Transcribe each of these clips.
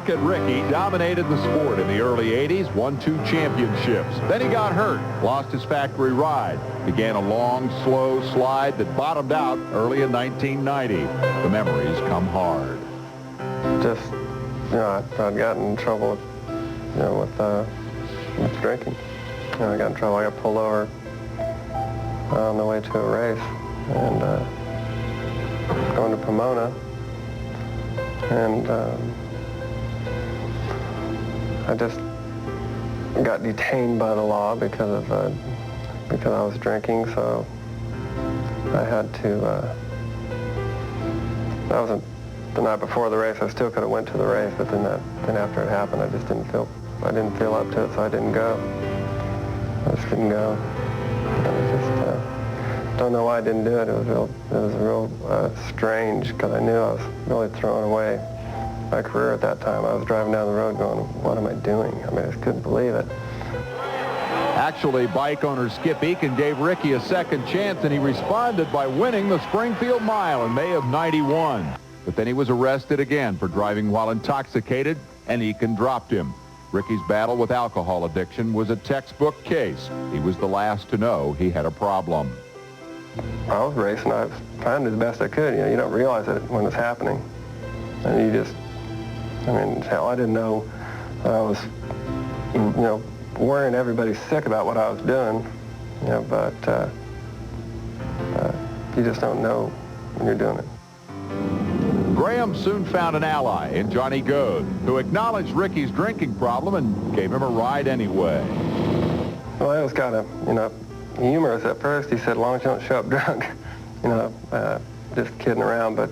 Rocket Ricky dominated the sport in the early 80s, won 2 championships. Then he got hurt, lost his factory ride, began a long, slow slide that bottomed out early in 1990. The memories come hard. Just, I'd gotten in trouble, with drinking. I got in trouble. I got pulled over on the way to a race and going to Pomona. And I just got detained by the law because I was drinking, so I had to, that was the night before the race. I still could have went to the race, but then after it happened, I didn't feel up to it, so I didn't go. I just didn't go. I just don't know why I didn't do it. It was real strange, because I knew I was really throwing away my career at that time. I was driving down the road going, what am I doing? I mean, I just couldn't believe it. Actually, bike owner Skip Eakin gave Ricky a second chance, and he responded by winning the Springfield Mile in May of '91. But then he was arrested again for driving while intoxicated, and Eakin dropped him. Ricky's battle with alcohol addiction was a textbook case. He was the last to know he had a problem. I was racing. I was trying to do the best I could. You don't realize it when it's happening. And you just, hell, I didn't know that I was, worrying everybody sick about what I was doing. But you just don't know when you're doing it. Graham soon found an ally in Johnny Goad, who acknowledged Ricky's drinking problem and gave him a ride anyway. Well, it was kind of, humorous at first. He said, as long as you don't show up drunk, just kidding around. But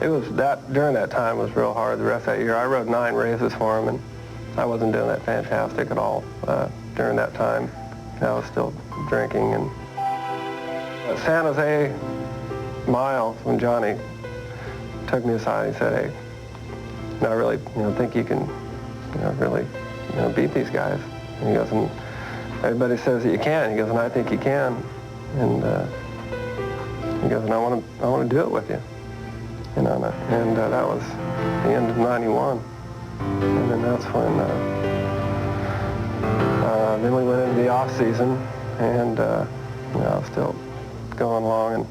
it was during that time was real hard. The rest of that year, I rode 9 races for him, and I wasn't doing that fantastic at all during that time. I was still drinking. And at San Jose Mile, when Johnny took me aside, he said, hey, I really, think you can, really, beat these guys. And he goes, and everybody says that you can. He goes, and I think you can. And he goes, and I want to do it with you. And that was the end of '91. And then that's when, then we went into the off season, and I was still going along, and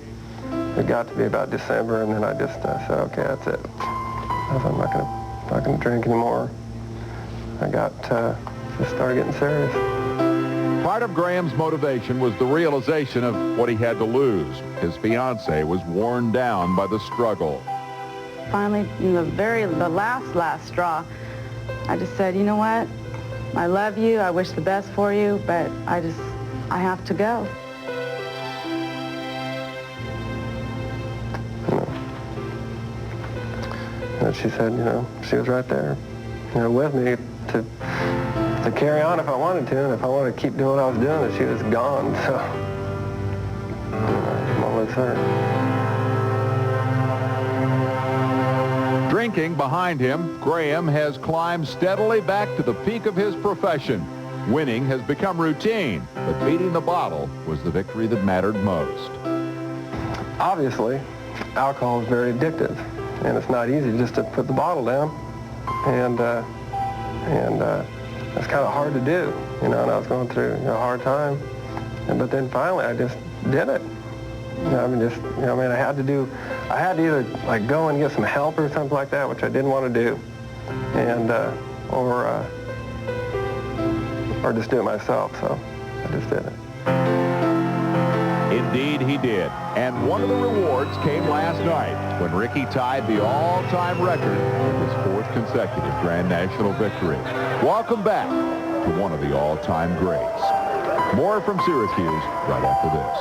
it got to be about December, and then I just said, okay, that's it. I'm not gonna drink anymore. I just started getting serious. Part of Graham's motivation was the realization of what he had to lose. His fiancée was worn down by the struggle. Finally, the last straw, I just said, you know what? I love you. I wish the best for you, but I have to go. And she said, she was right there, with me to carry on if I wanted to, and if I wanted to keep doing what I was doing, that she was gone, so I'm always her. Drinking behind him, Graham has climbed steadily back to the peak of his profession. Winning has become routine, but beating the bottle was the victory that mattered most. Obviously, alcohol is very addictive, and it's not easy just to put the bottle down, and it's kind of hard to do, and I was going through a hard time, but then finally I just did it. I had to either go and get some help or something like that, which I didn't want to do, and or just do it myself. So I just did it. Indeed, he did. And one of the rewards came last night when Ricky tied the all-time record with his 4th consecutive Grand National victory. Welcome back to one of the all-time greats. More from Syracuse right after this.